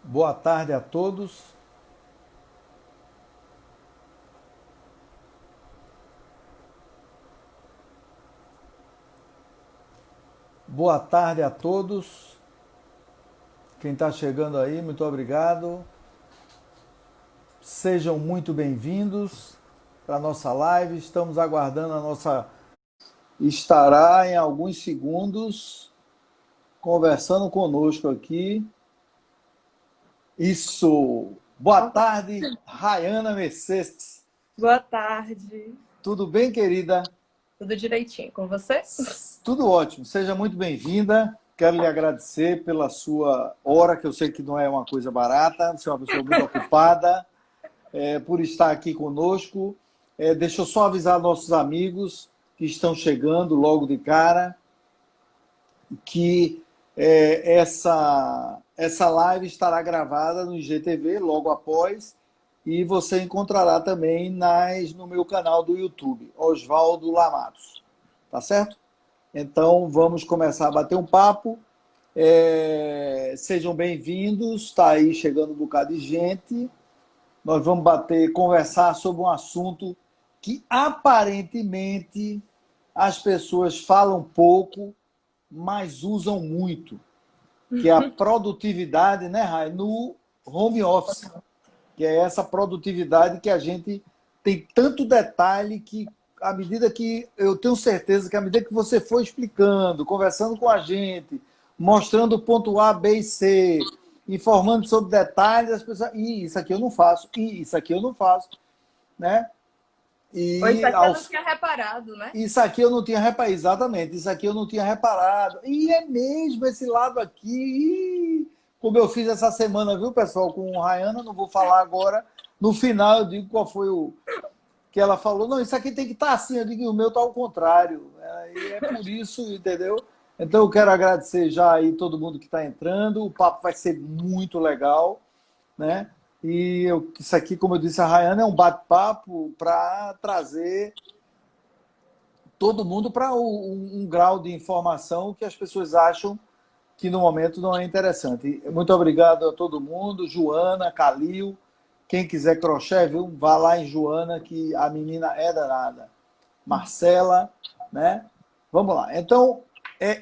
Boa tarde a todos. Boa tarde a todos. Quem está chegando aí, muito obrigado. Sejam muito bem-vindos para a nossa live. Estamos aguardando a nossa. Estará em alguns segundos conversando conosco aqui. Isso! Boa tarde, Rayana Mercedes. Boa tarde. Tudo bem, querida? Tudo direitinho com você? Tudo ótimo. Seja muito bem-vinda. Quero lhe agradecer pela sua hora, que eu sei que não é uma coisa barata. Você é uma pessoa muito ocupada, por estar aqui conosco. Deixa eu só avisar nossos amigos que estão chegando logo de cara que essa live estará gravada no IGTV logo após e você encontrará também no meu canal do YouTube, Oswaldo Lamatos. Tá certo? Então, vamos começar a bater um papo. Sejam bem-vindos. Está aí chegando um bocado de gente. Nós vamos conversar sobre um assunto que aparentemente as pessoas falam pouco, mas usam muito, que é a produtividade, né, Rai, no home office. Que é essa produtividade que a gente tem tanto detalhe que à medida que eu tenho certeza que à medida que você for explicando, conversando com a gente, mostrando o ponto A, B e C, informando sobre detalhes, as pessoas, isso aqui eu não faço, isso aqui eu não faço, né? Ou isso E aqui eu não tinha reparado, né? isso aqui eu não tinha reparado, exatamente, isso aqui eu não tinha reparado. E é mesmo esse lado aqui, como eu fiz essa semana, viu, pessoal, com a Rayana, não vou falar agora. No final eu digo qual foi o que ela falou, não, isso aqui tem que estar assim, eu digo, o meu está ao contrário. E é por isso, entendeu? Então eu quero agradecer já aí todo mundo que está entrando, o papo vai ser muito legal, né? Isso aqui, como eu disse, a Rayana é um bate-papo para trazer todo mundo para um grau de informação que as pessoas acham que no momento não é interessante. Muito obrigado a todo mundo, Joana, Calil, quem quiser crochê, viu? Vá lá em Joana, que a menina é danada. Marcela, né? Vamos lá. Então,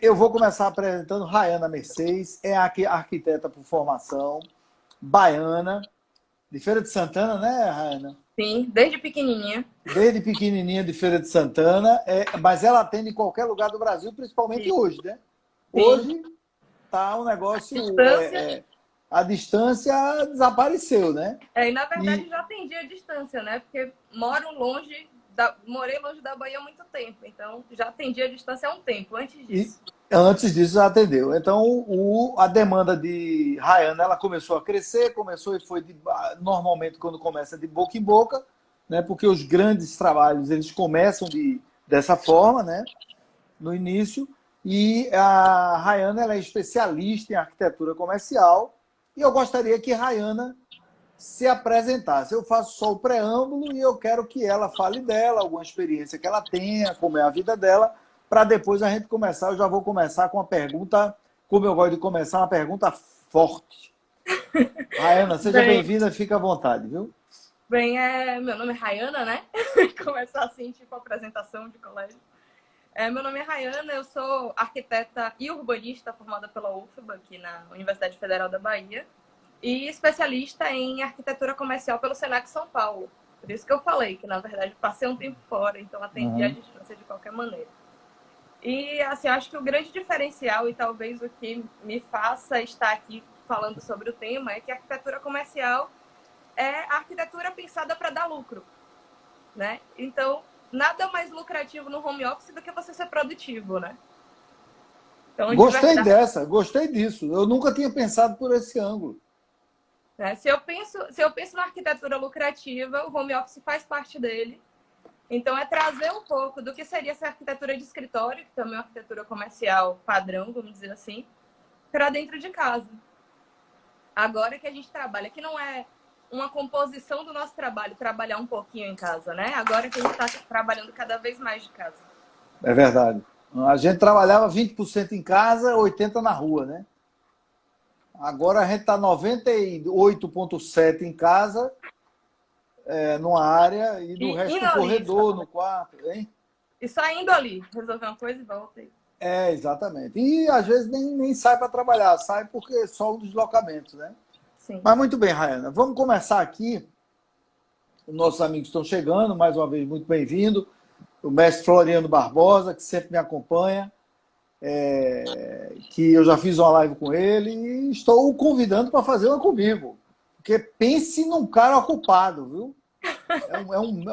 eu vou começar apresentando Rayana Mercedes, é arquiteta por formação, baiana, de Feira de Santana, né, Rayana? Sim, desde pequenininha. Desde pequenininha de Feira de Santana, mas ela atende em qualquer lugar do Brasil, principalmente hoje, né? Sim. Hoje tá um negócio, Distância. a distância desapareceu, né? E na verdade E já atendi a distância, né? Porque morei longe da Bahia há muito tempo. Então já atendi a distância há um tempo, antes E disso. antes disso já atendeu. Então, a demanda de Rayana ela começou a crescer, começou e foi normalmente quando começa de boca em boca, né? Porque os grandes trabalhos eles começam dessa forma, né? No início. E a Rayana ela é especialista em arquitetura comercial. E eu gostaria que Rayana se apresentasse. Eu faço só o preâmbulo e eu quero que ela fale dela, alguma experiência que ela tenha, como é a vida dela, para depois a gente começar. Eu já vou começar com uma pergunta, como eu gosto de começar, uma pergunta forte. Rayana, seja Bem, bem-vinda, fica à vontade, viu? meu nome é Rayana, né? Começar assim, tipo apresentação de colégio. Meu nome é Rayana, eu sou arquiteta e urbanista formada pela UFBA, aqui na Universidade Federal da Bahia, e especialista em arquitetura comercial pelo Senac São Paulo. Por isso que eu falei que, na verdade, passei um tempo fora, então atendi à Uhum. distância de qualquer maneira. E, assim, acho que o grande diferencial e talvez o que me faça estar aqui falando sobre o tema é que a arquitetura comercial é a arquitetura pensada para dar lucro, né? Então, nada mais lucrativo no home office do que você ser produtivo, né? Então, de Gostei verdade, dessa, gostei disso. Eu nunca tinha pensado por esse ângulo. né? Se eu penso na arquitetura lucrativa, o home office faz parte dele. Então, é trazer um pouco do que seria essa arquitetura de escritório, que também é uma arquitetura comercial padrão, vamos dizer assim, para dentro de casa. Agora que a gente trabalha, que não é uma composição do nosso trabalho, trabalhar um pouquinho em casa, né? Agora que a gente está trabalhando cada vez mais de casa. É verdade. A gente trabalhava 20% em casa, 80% na rua, né? Agora a gente está 98,7 em casa, numa área, e no resto do corredor, no quarto, hein? E só indo ali, resolver uma coisa e volta aí. Exatamente. E às vezes nem sai para trabalhar, sai porque só o deslocamento, né? Sim. Mas muito bem, Rayana. Vamos começar aqui. Os nossos amigos estão chegando, mais uma vez, muito bem-vindo. O mestre Floriano Barbosa, que sempre me acompanha, que eu já fiz uma live com ele e estou o convidando para fazer uma comigo. Porque pense num cara ocupado, viu? É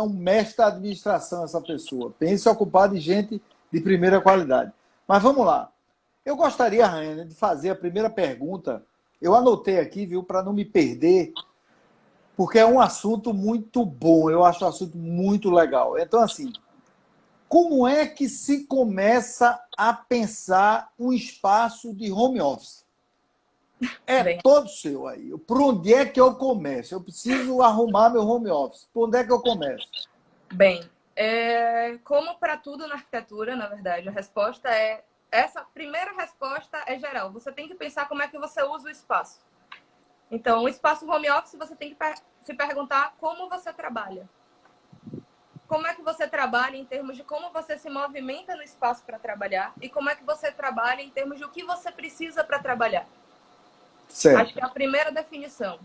um mestre da administração essa pessoa. Pense ocupado de gente de primeira qualidade. Mas vamos lá. Eu gostaria, Rayana, de fazer a primeira pergunta. Eu anotei aqui, viu, para não me perder, porque é um assunto muito bom. Eu acho um assunto muito legal. Então, assim, como é que se começa a pensar um espaço de home office? Todo seu aí. Por onde é que eu começo? Eu preciso arrumar meu home office. Por onde é que eu começo? Bem, como para tudo na arquitetura, na verdade, a resposta é... Essa primeira resposta é geral. Você tem que pensar como é que você usa o espaço. Então, o espaço home office, você tem que se perguntar como você trabalha. Como é que você trabalha em termos de como você se movimenta no espaço para trabalhar e como é que você trabalha em termos de o que você precisa para trabalhar. Certo. Acho que é a primeira definição.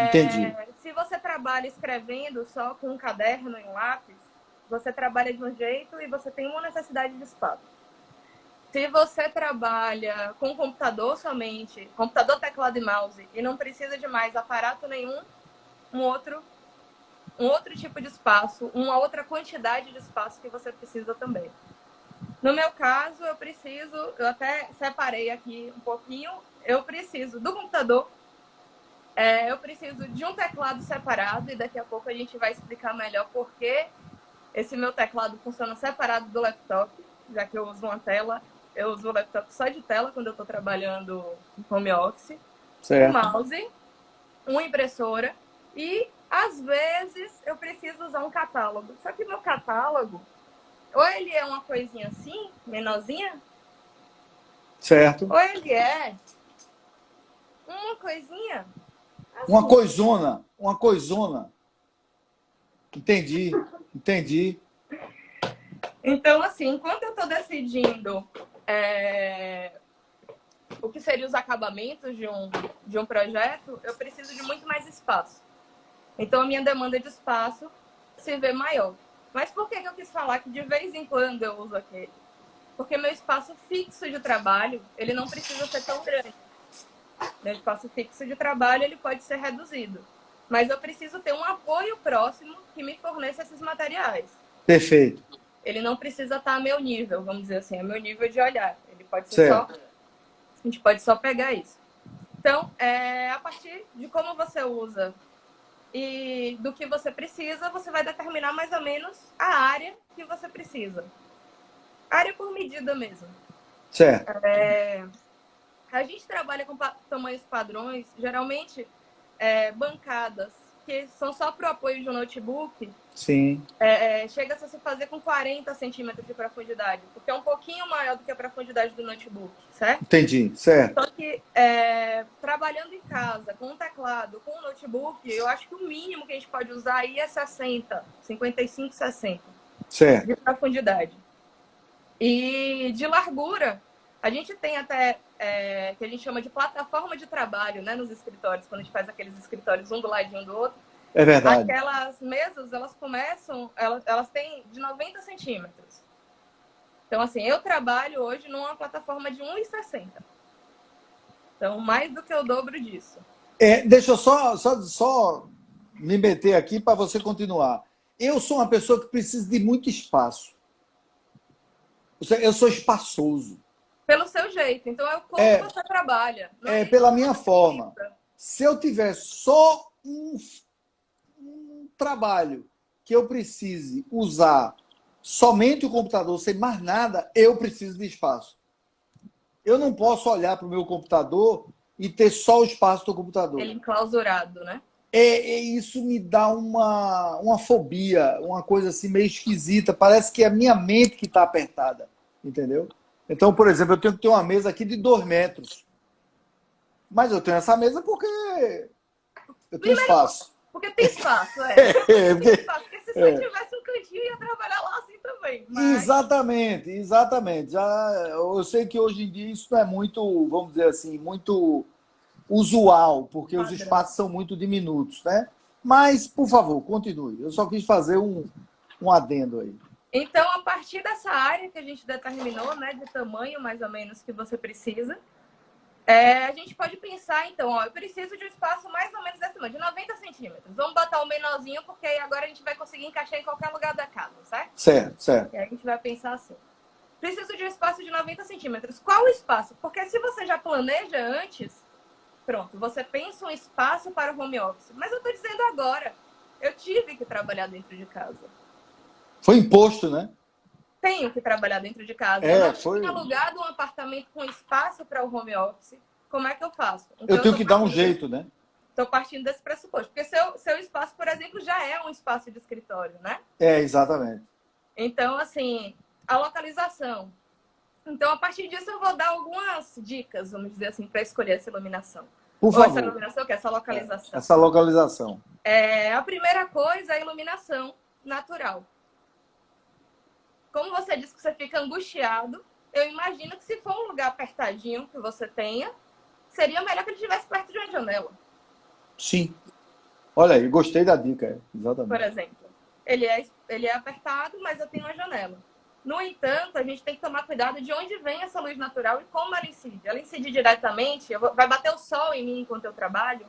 Entendi. Se você trabalha escrevendo só com um caderno e um lápis, você trabalha de um jeito e você tem uma necessidade de espaço. Se você trabalha com computador somente, computador, teclado e mouse, e não precisa de mais aparato nenhum, um outro tipo de espaço, uma outra quantidade de espaço que você precisa também. No meu caso, eu até separei aqui um pouquinho, eu preciso do computador, eu preciso de um teclado separado, e daqui a pouco a gente vai explicar melhor por que esse meu teclado funciona separado do laptop, já que eu uso uma tela. Eu uso o laptop só de tela quando eu estou trabalhando em home office. Certo. Um mouse, uma impressora e, às vezes, eu preciso usar um catálogo. Só que meu catálogo, ou ele é uma coisinha assim, menorzinha, certo. ou ele é uma coisinha assim. Uma coisona. Entendi. Então, assim, enquanto eu estou decidindo o que seriam os acabamentos de um projeto, eu preciso de muito mais espaço. Então, a minha demanda de espaço se vê maior. Mas por que eu quis falar que de vez em quando eu uso aquele? Porque meu espaço fixo de trabalho, ele não precisa ser tão grande. Meu espaço fixo de trabalho, ele pode ser reduzido. Mas eu preciso ter um apoio próximo que me forneça esses materiais. Perfeito. Ele não precisa estar a meu nível, vamos dizer assim, a meu nível de olhar. Ele pode ser só... A gente pode só pegar isso. Então, a partir de como você usa e do que você precisa, você vai determinar mais ou menos a área que você precisa. Área por medida mesmo. Certo. A gente trabalha com tamanhos padrões, geralmente bancadas, que são só para o apoio de um notebook. Sim. Chega a se fazer com 40 centímetros de profundidade, porque é um pouquinho maior do que a profundidade do notebook, certo? Entendi, certo. Só que trabalhando em casa, com um teclado, com um notebook, eu acho que o mínimo que a gente pode usar aí é 55, 60 certo. de profundidade. E de largura, a gente tem até, que a gente chama de plataforma de trabalho, né, nos escritórios, quando a gente faz aqueles escritórios um do ladinho do outro. É verdade. Aquelas mesas, elas têm de 90 centímetros. Então, assim, eu trabalho hoje numa plataforma de 1,60. Então, mais do que o dobro disso. Deixa eu só me meter aqui para você continuar. Eu sou uma pessoa que precisa de muito espaço. Eu sou espaçoso. Pelo seu jeito. Então, é como você trabalha. Pela minha forma. Se eu tiver só um trabalho que eu precise usar somente o computador, sem mais nada, eu preciso de espaço. Eu não posso olhar para o meu computador e ter só o espaço do computador. Ele enclausurado, né? Isso me dá uma fobia, uma coisa assim meio esquisita. Parece que é a minha mente que está apertada, entendeu? Então, por exemplo, eu tenho que ter uma mesa aqui de 2 metros. Mas eu tenho essa mesa porque eu tenho espaço. Porque tem espaço, É, tem espaço. Porque se só é. tivesse um cantinho, ia trabalhar lá assim também. Mas Exatamente, exatamente. Já, eu sei que hoje em dia isso não é muito, vamos dizer assim, muito usual, porque os padrão. espaços são muito diminutos, né? Mas, por favor, continue. Eu só quis fazer um adendo aí. Então, a partir dessa área que a gente determinou, né, de tamanho mais ou menos que você precisa, a gente pode pensar, então, ó, eu preciso de um espaço mais ou menos desse tamanho, de 90 centímetros. Vamos botar um menorzinho, porque aí agora a gente vai conseguir encaixar em qualquer lugar da casa, certo? Certo, certo. E aí a gente vai pensar assim. Preciso de um espaço de 90 centímetros. Qual o espaço? Porque se você já planeja antes, pronto, você pensa um espaço para o home office. Mas eu estou dizendo agora, eu tive que trabalhar dentro de casa. Foi imposto, né? Tenho que trabalhar dentro de casa. Eu não Foi. tinha alugado um apartamento com espaço para o home office. Como é que eu faço? Eu Então, tenho que dar um jeito, né? Estou partindo desse pressuposto. Porque seu espaço, por exemplo, já é um espaço de escritório, né? Exatamente. Então, assim, a localização. Então, a partir disso, eu vou dar algumas dicas, vamos dizer assim, para escolher essa iluminação. Por Ou favor. essa iluminação, que é essa localização. Essa localização. A primeira coisa é a iluminação natural. Como você disse que você fica angustiado, eu imagino que se for um lugar apertadinho que você tenha, seria melhor que ele estivesse perto de uma janela. Sim. Olha aí, gostei da dica. Exatamente. Por exemplo, ele é apertado, mas eu tenho uma janela. No entanto, a gente tem que tomar cuidado de onde vem essa luz natural e como ela incide. Ela incide diretamente, vai bater o sol em mim enquanto eu trabalho?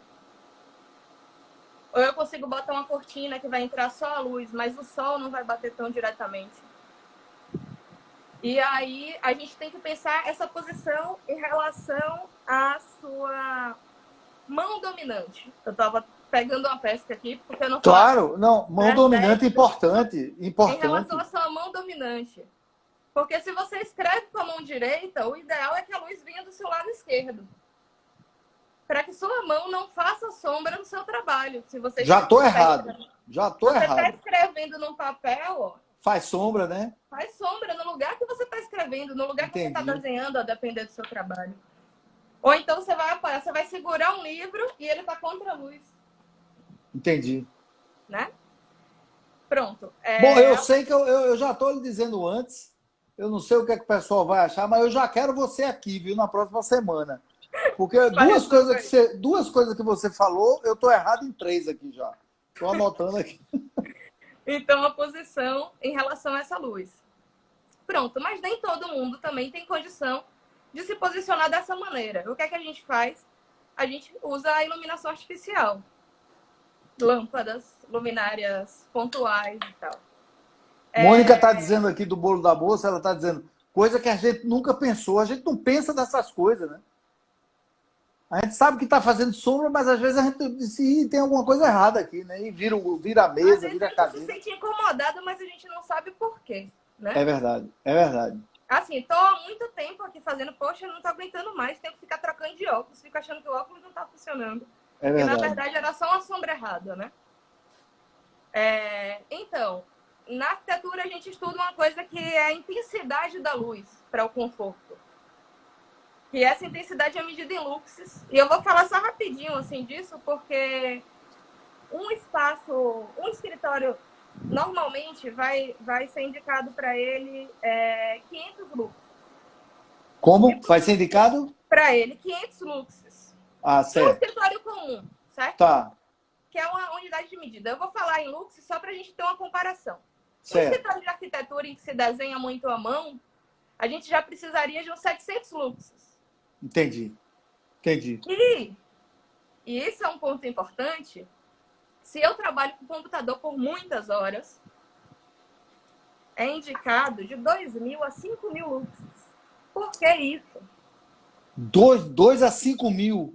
Ou eu consigo botar uma cortina que vai entrar só a luz, mas o sol não vai bater tão diretamente? E aí a gente tem que pensar essa posição em relação à sua mão dominante. Eu estava pegando uma pesca aqui, porque eu não falo. Claro, não, mão dominante é importante. Em relação à sua mão dominante. Porque se você escreve com a mão direita, o ideal é que a luz venha do seu lado esquerdo. Para que sua mão não faça sombra no seu trabalho. Se você Já estou errado. Já estou errado. Você está escrevendo num papel, ó. Faz sombra, né? Faz sombra no lugar que você está escrevendo, no lugar que você está desenhando, a depender do seu trabalho. Ou então você vai apoiar, você vai segurar um livro e ele está contra a luz. Entendi. Né? Pronto. Bom, eu sei que eu já estou lhe dizendo antes, eu não sei o que é que o pessoal vai achar, mas eu já quero você aqui, viu, na próxima semana. Porque duas coisas que você falou, eu estou errado em 3 aqui já. Estou anotando aqui. Então, a posição em relação a essa luz. Pronto, mas nem todo mundo também tem condição de se posicionar dessa maneira. O que é que a gente faz? A gente usa a iluminação artificial. Lâmpadas, luminárias pontuais e tal. Mônica está dizendo aqui do bolo da moça, ela está dizendo coisa que a gente nunca pensou. A gente não pensa nessas coisas, né? A gente sabe que está fazendo sombra, mas às vezes a gente diz, tem alguma coisa errada aqui, né? E vira a mesa, vira a cadeira. A gente se sente incomodado, mas a gente não sabe por quê, né? É verdade, é verdade. Assim, tô há muito tempo aqui fazendo, poxa, eu não tô aguentando mais, tenho que ficar trocando de óculos, fico achando que o óculos não tá funcionando. É verdade. E na verdade era só uma sombra errada, né? Então, na arquitetura a gente estuda uma coisa que é a intensidade da luz para o conforto. E essa intensidade é medida em luxes. E eu vou falar só rapidinho assim disso, porque um escritório, normalmente vai ser indicado para ele 500 luxes. Como? Vai ser indicado? Para ele, 500 luxes. Certo. É um escritório comum, certo? Tá. Que é uma unidade de medida. Eu vou falar em luxes só para a gente ter uma comparação. Certo. Um escritório de arquitetura em que se desenha muito à mão, a gente já precisaria de uns 700 luxes. Entendi. E isso é um ponto importante. Se eu trabalho com computador por muitas horas, é indicado de 2.000 a 5.000 luxes. Por que isso? 2 a 5.000.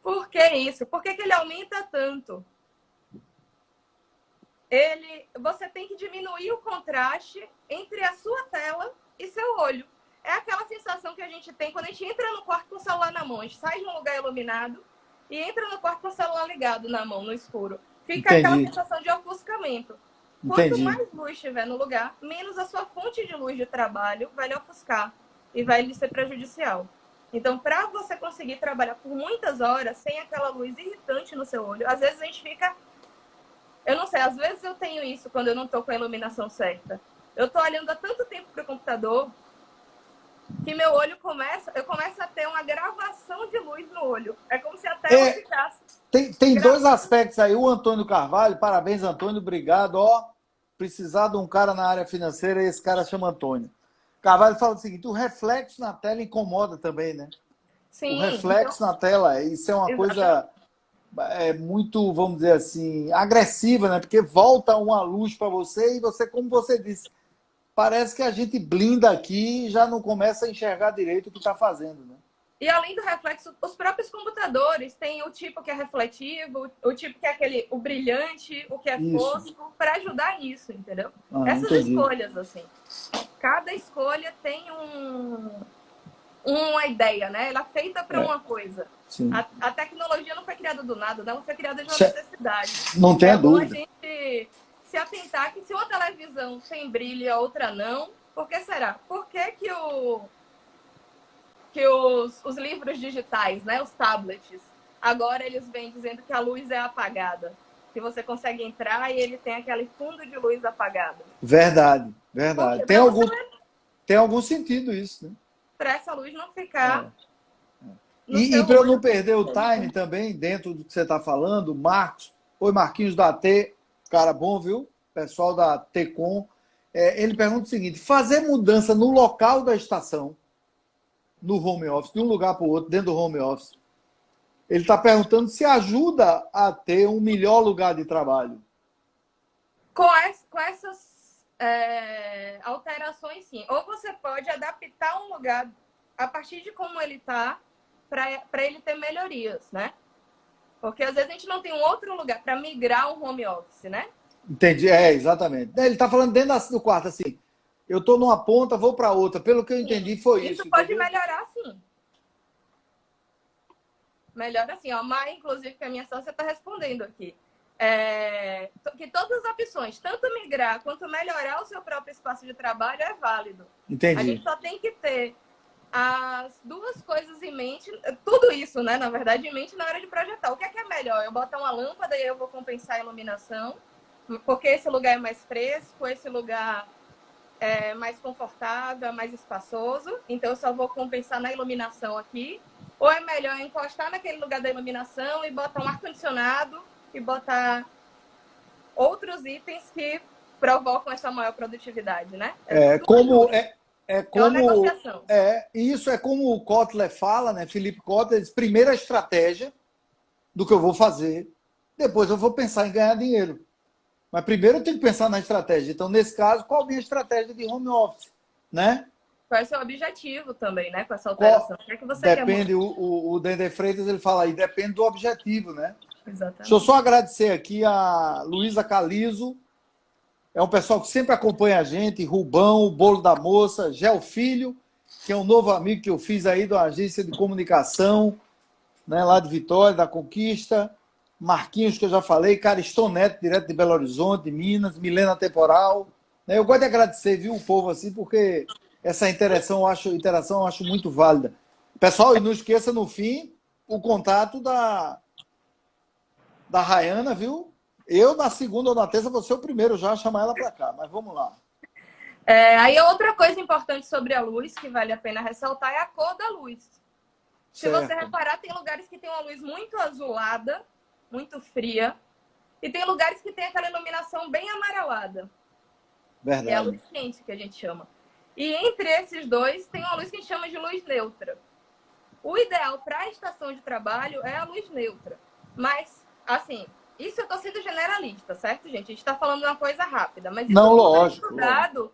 Por que isso? Por que ele aumenta tanto? Você tem que diminuir o contraste entre a sua tela e seu olho. É aquela sensação que a gente tem quando a gente entra no quarto com o celular na mão. A gente sai de um lugar iluminado e entra no quarto com o celular ligado na mão, no escuro. Fica aquela sensação de ofuscamento. Quanto mais luz estiver no lugar, menos a sua fonte de luz de trabalho vai lhe ofuscar e vai lhe ser prejudicial. Então, para você conseguir trabalhar por muitas horas sem aquela luz irritante no seu olho, às vezes a gente fica... Eu não sei, às vezes eu tenho isso quando eu não estou com a iluminação certa. Eu estou olhando há tanto tempo para o computador que meu olho eu começo a ter uma gravação de luz no olho. É como se a tela ficasse... Tem dois aspectos aí. O Antônio Carvalho, parabéns, Antônio, obrigado. Ó, precisar de um cara na área financeira, esse cara chama Antônio. Carvalho fala o seguinte: o reflexo na tela incomoda também, né? O Sim, reflexo então, na tela, isso é uma exatamente. coisa muito, vamos dizer assim, agressiva, né? Porque volta uma luz para você e você, como você disse, parece que a gente blinda aqui e já não começa a enxergar direito o que está fazendo, né? E além do reflexo, os próprios computadores têm o tipo que é refletivo, o tipo que é o brilhante, o que é Isso. fosco, para ajudar nisso, entendeu? Ah, Essas entendi. escolhas, assim. Cada escolha tem uma ideia, né? Ela é feita para É, uma coisa. sim. A tecnologia não foi criada do nada, não, foi criada de uma necessidade. Não tenha É bom a dúvida. gente se atentar que se uma televisão tem brilho e a outra não, por que será? Por que os livros digitais, né, os tablets, agora eles vêm dizendo que a luz é apagada, que você consegue entrar e ele tem aquele fundo de luz apagado. Verdade, Por verdade. quê? Para você Tem algum sentido isso, né? para essa luz não ficar no E seu para eu não olho. perder o time também, dentro do que você está falando, Marcos, oi Marquinhos da T, cara bom, viu? Pessoal da Tecom. Ele pergunta o seguinte: fazer mudança no local da estação, no home office, de um lugar para o outro, dentro do home office, ele está perguntando se ajuda a ter um melhor lugar de trabalho. Com essas alterações, sim. Ou você pode adaptar um lugar a partir de como ele está para ele ter melhorias, né? Porque às vezes a gente não tem um outro lugar para migrar um home office, né? Entendi, exatamente. Ele está falando dentro do quarto, assim, eu estou numa ponta, vou para outra. Pelo que eu Sim. entendi, foi Isso isso, pode entendeu? melhorar, sim. Melhora assim, ó. Mas, inclusive, que a minha sócia está respondendo aqui. Que todas as opções, tanto migrar quanto melhorar o seu próprio espaço de trabalho, é válido. A Entendi. gente só tem que ter as duas coisas em mente, tudo isso, né, na verdade, em mente na hora de projetar. O que é melhor? Eu botar uma lâmpada e eu vou compensar a iluminação, porque esse lugar é mais fresco, esse lugar é mais confortável, mais espaçoso, então eu só vou compensar na iluminação aqui. Ou é melhor encostar naquele lugar da iluminação e botar um ar-condicionado e botar outros itens que provocam essa maior produtividade, né? É Tudo como ajuda. é É uma como negociação. isso é como o Kotler fala, né? Felipe Kotler diz, primeiro a estratégia do que eu vou fazer, depois eu vou pensar em ganhar dinheiro. Mas primeiro eu tenho que pensar na estratégia. Então, nesse caso, qual a minha estratégia de home office, né? Qual é o seu objetivo também, né? Com essa alteração. Qual, O que é que você quer mudar? depende, o Dender Freitas ele fala aí, depende do objetivo, né? Deixa eu Exatamente. só agradecer aqui a Luísa Calizo, é um pessoal que sempre acompanha a gente, Rubão, o Bolo da Moça, Gel Filho, que é um novo amigo que eu fiz aí da agência de comunicação, né, lá de Vitória, da Conquista, Marquinhos, que eu já falei, Cariston Neto, direto de Belo Horizonte, Minas, Milena Temporal. Né, eu gosto de agradecer, viu, o povo assim, porque essa interação eu acho muito válida. Pessoal, e não esqueça, no fim, o contato da Rayana, viu? Eu, na segunda ou na terça, vou ser o primeiro já a chamar ela para cá, mas vamos lá. Aí outra coisa importante sobre a luz que vale a pena ressaltar é a cor da luz. Se você Certo. reparar, tem lugares que tem uma luz muito azulada, muito fria, e tem lugares que tem aquela iluminação bem amarelada. É a Verdade. luz quente que a gente chama. E entre esses dois tem uma luz que a gente chama de luz neutra. O ideal para a estação de trabalho é a luz neutra. Mas, assim, isso eu estou sendo generalista, certo, gente? A gente está falando de uma coisa rápida, mas isso Não, tem que ser lógico, lógico. estudado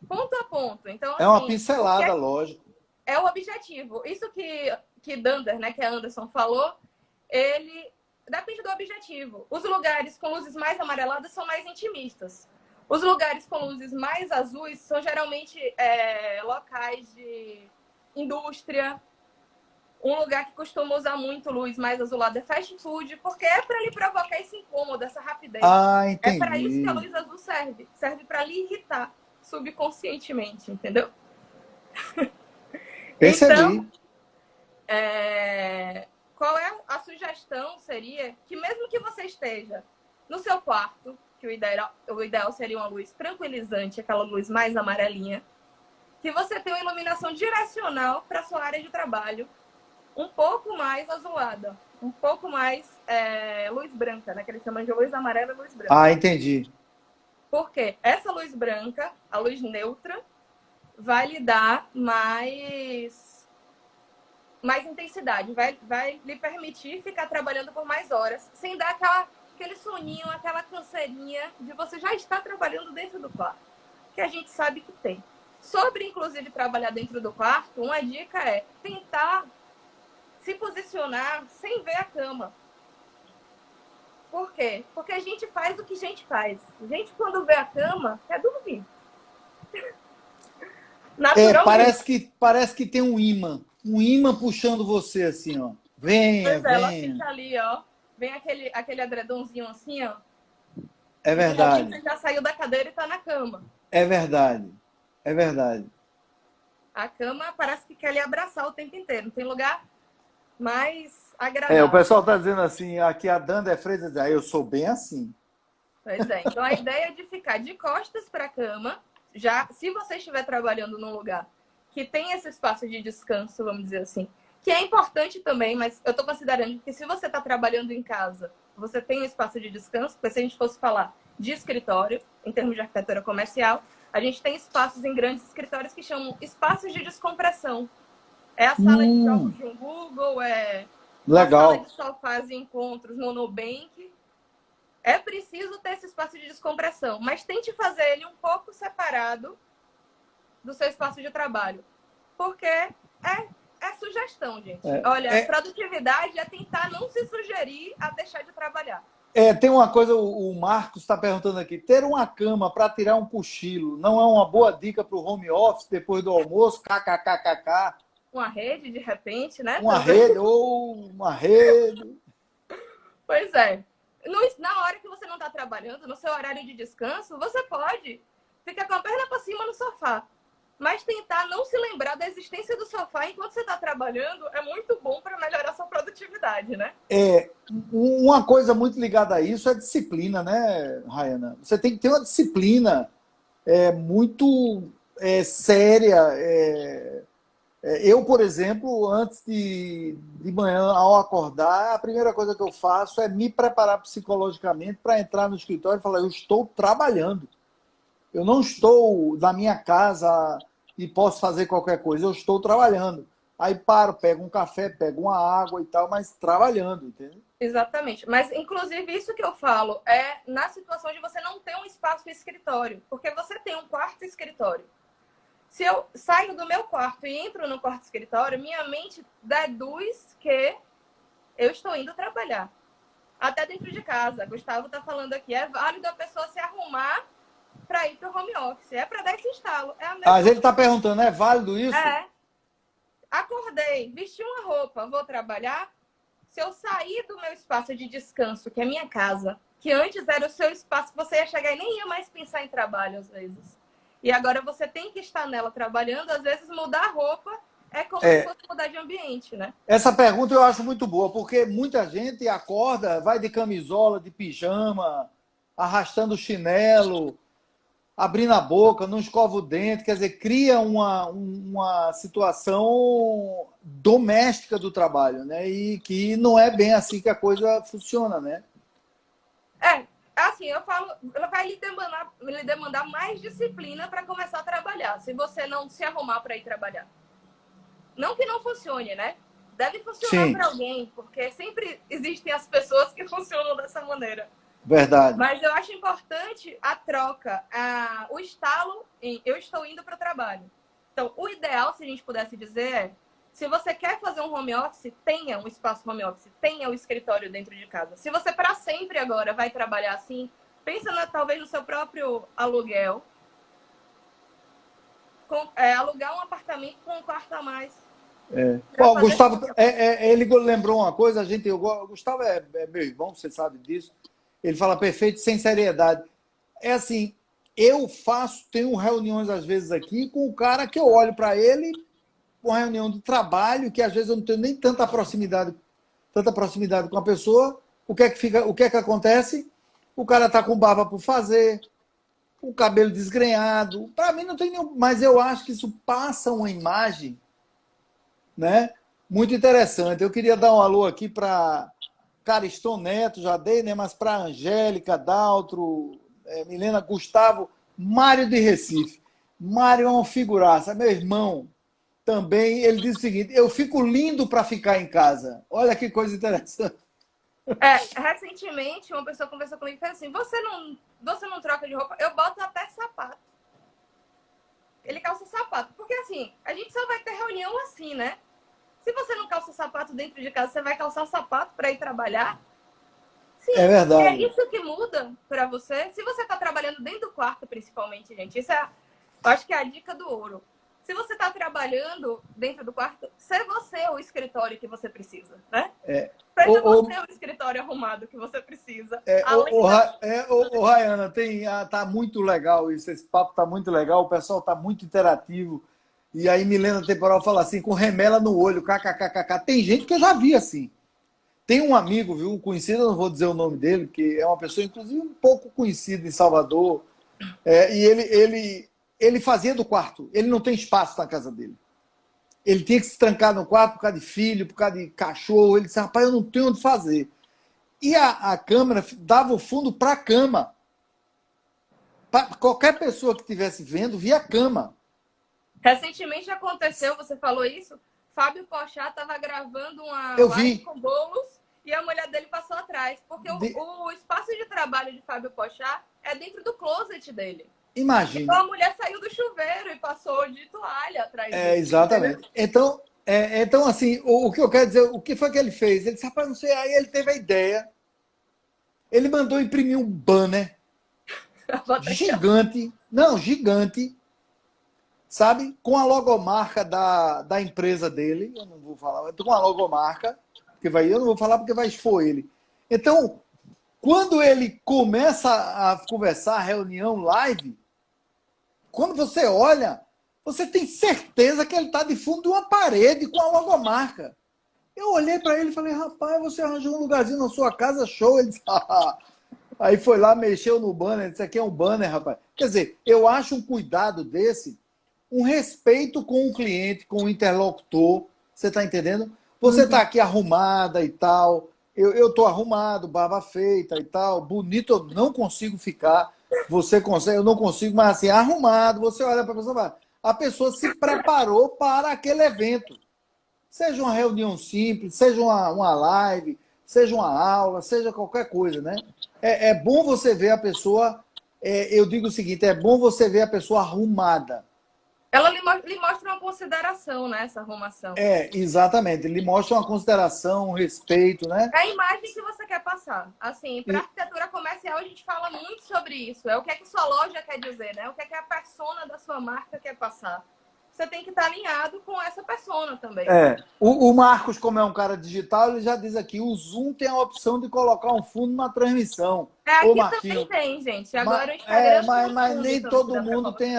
ponto a ponto. Então, É uma assim, o que pincelada, lógico. é o objetivo? Isso que Dunder, né, que a Anderson falou, ele depende do objetivo. Os lugares com luzes mais amareladas são mais intimistas. Os lugares com luzes mais azuis são geralmente locais de indústria. Um lugar que costuma usar muito luz mais azulada é fast food, porque é para lhe provocar esse incômodo, essa rapidez. Ah, É para isso que a entendi. luz azul serve. Serve para lhe irritar subconscientemente, entendeu? Percebi. Então, qual é a sugestão? Seria que mesmo que você esteja no seu quarto, que o ideal seria uma luz tranquilizante, aquela luz mais amarelinha, que você tenha uma iluminação direcional para a sua área de trabalho, um pouco mais azulada, um pouco mais luz branca, né? Que eles chamam de luz amarela e luz branca. Ah, entendi. Porque essa luz branca, a luz neutra, vai lhe dar mais intensidade, vai lhe permitir ficar trabalhando por mais horas, sem dar aquele soninho, aquela canseirinha de você já estar trabalhando dentro do quarto, que a gente sabe que tem. Sobre, inclusive, trabalhar dentro do quarto, uma dica é tentar se posicionar sem ver a cama. Por quê? Porque a gente faz o que a gente faz. A gente, quando vê a cama, quer dormir. Parece que tem um imã puxando você assim, ó. Venha, Pois é, ela venha. fica ali, ó. Vem aquele edredomzinho assim, ó. É E de repente verdade. você já saiu da cadeira e tá na cama. É verdade. É verdade. A cama parece que quer lhe abraçar o tempo inteiro. Não tem lugar mais O agradável. pessoal tá dizendo assim, aqui a Danda Freitas diz, eu sou bem assim. Pois é. Então a ideia é de ficar de costas para a cama, já se você estiver trabalhando num lugar que tem esse espaço de descanso, vamos dizer assim, que é importante também, mas eu estou considerando que se você está trabalhando em casa, você tem um espaço de descanso, porque se a gente fosse falar de escritório, em termos de arquitetura comercial, a gente tem espaços em grandes escritórios que chamam espaços de descompressão. É a sala de jogos de um Google, é uma sala Legal. de sofás e encontros no Nubank. É preciso ter esse espaço de descompressão, mas tente fazer ele um pouco separado do seu espaço de trabalho. Porque é sugestão, gente. Olha, produtividade é tentar não se sugerir a deixar de trabalhar. Tem uma coisa, o Marcos está perguntando aqui, ter uma cama para tirar um cochilo não é uma boa dica para o home office depois do almoço? KKKKK. Uma rede, de repente, né? Uma também. rede, ou uma rede. Pois é. Na hora que você não está trabalhando, no seu horário de descanso, você pode ficar com a perna para cima no sofá. Mas tentar não se lembrar da existência do sofá enquanto você está trabalhando é muito bom para melhorar a sua produtividade, né? Uma coisa muito ligada a isso é disciplina, né, Rayana? Você tem que ter uma disciplina muito séria. Eu, por exemplo, antes de manhã, ao acordar, a primeira coisa que eu faço é me preparar psicologicamente para entrar no escritório e falar, eu estou trabalhando. Eu não estou na minha casa e posso fazer qualquer coisa, eu estou trabalhando. Aí paro, pego um café, pego uma água e tal, mas trabalhando, entendeu? Exatamente. Mas, inclusive, isso que eu falo é na situação de você não ter um espaço escritório, porque você tem um quarto escritório. Se eu saio do meu quarto e entro no quarto escritório, minha mente deduz que eu estou indo trabalhar. Até dentro de casa. Gustavo está falando aqui, é válido a pessoa se arrumar para ir para o home office. É para dar esse instalo. Mas ele está perguntando, é válido isso? Acordei, vesti uma roupa, vou trabalhar. Se eu sair do meu espaço de descanso, que é minha casa, que antes era o seu espaço, você ia chegar e nem ia mais pensar em trabalho, às vezes. E agora você tem que estar nela trabalhando, às vezes mudar a roupa é como se fosse mudar de ambiente, né? Essa pergunta eu acho muito boa, porque muita gente acorda, vai de camisola, de pijama, arrastando o chinelo, abrindo a boca, não escova o dente, quer dizer, cria uma situação doméstica do trabalho, né? E que não é bem assim que a coisa funciona, né? Assim, eu falo, ela vai lhe demandar mais disciplina para começar a trabalhar, se você não se arrumar para ir trabalhar. Não que não funcione, né? Deve funcionar para alguém, porque sempre existem as pessoas que funcionam dessa maneira. Verdade. Mas eu acho importante a troca, o estalo em eu estou indo para o trabalho. Então, o ideal, se a gente pudesse dizer, é se você quer fazer um home office, tenha um espaço home office, tenha o escritório dentro de casa. Se você para sempre agora vai trabalhar assim, pensa talvez no seu próprio aluguel. Alugar um apartamento com um quarto a mais. Bom, Gustavo, ele lembrou uma coisa, o Gustavo é meu irmão, você sabe disso. Ele fala perfeito, sem seriedade. É assim, eu tenho reuniões às vezes aqui com o cara que eu olho para ele, uma reunião de trabalho, que às vezes eu não tenho nem tanta proximidade com a pessoa. O que é que acontece? O cara está com barba por fazer, o cabelo desgrenhado. Para mim não tem nenhum, mas eu acho que isso passa uma imagem, né, muito interessante. Eu queria dar um alô aqui para Cariston Neto, já dei, né, mas para Angélica, Daltro, Milena, Gustavo, Mário de Recife. Mário é uma figuraça, meu irmão também. Ele diz o seguinte: eu fico lindo para ficar em casa. Olha que coisa interessante. Recentemente, uma pessoa conversou comigo e falou assim: você não troca de roupa? Eu boto até sapato. Ele calça sapato. Porque assim, a gente só vai ter reunião assim, né? Se você não calça sapato dentro de casa, você vai calçar sapato para ir trabalhar? Sim, É verdade. é isso que muda para você. Se você está trabalhando dentro do quarto, principalmente, gente, isso é, eu acho que é a dica do ouro. Se você está trabalhando dentro do quarto, ser você o escritório que você precisa, né? Seja você o escritório arrumado que você precisa. Rayana, tá muito legal isso, esse papo tá muito legal, o pessoal tá muito interativo. E aí Milena Temporal fala assim, com remela no olho, kkkk. Tem gente que eu já vi assim. Tem um amigo, viu, um conhecido, eu não vou dizer o nome dele, que é uma pessoa, inclusive, um pouco conhecida em Salvador. E ele fazia do quarto. Ele não tem espaço na casa dele. Ele tinha que se trancar no quarto por causa de filho, por causa de cachorro. Ele disse, rapaz, eu não tenho onde fazer. E a câmera dava o fundo para a cama. Pra qualquer pessoa que estivesse vendo, via a cama. Recentemente aconteceu, você falou isso, Fábio Pochá estava gravando uma live com bolos e a mulher dele passou atrás. Porque o espaço de trabalho de Fábio Pochá é dentro do closet dele. Imagina. Então a mulher saiu do chuveiro e passou de toalha atrás dele. Exatamente. Então, assim, o que eu quero dizer, o que foi que ele fez? Ele disse, rapaz, não sei, aí ele teve a ideia. Ele mandou imprimir um banner gigante, sabe? Com a logomarca da empresa dele. Eu não vou falar, com a logomarca, eu não vou falar porque vai expor ele. Então, quando ele começa a conversar, a reunião live, quando você olha, você tem certeza que ele está de fundo de uma parede com a logomarca. Eu olhei para ele e falei, rapaz, você arranjou um lugarzinho na sua casa, show. Ele disse, Aí foi lá, mexeu no banner, disse, aqui é um banner, rapaz. Quer dizer, eu acho um cuidado desse, um respeito com o cliente, com o interlocutor, você está entendendo? Você está aqui arrumada e tal, eu estou arrumado, barba feita e tal, bonito eu não consigo ficar, você consegue, eu não consigo, mas assim, arrumado, você olha para a pessoa se preparou para aquele evento. Seja uma reunião simples, seja uma live, seja uma aula, seja qualquer coisa, né? É bom você ver a pessoa, eu digo o seguinte, é bom você ver a pessoa arrumada. Ela lhe mostra uma consideração, né, essa arrumação. Exatamente. Ele mostra uma consideração, um respeito, né? É a imagem que você quer passar. Assim, para arquitetura comercial, a gente fala muito sobre isso. É o que é que sua loja quer dizer, né? O que é que a persona da sua marca quer passar. Você tem que estar alinhado com essa persona também. O Marcos, como é um cara digital, ele já diz aqui, o Zoom tem a opção de colocar um fundo na transmissão. Aqui também tem, gente. Agora o Instagram mas nem todo mundo tem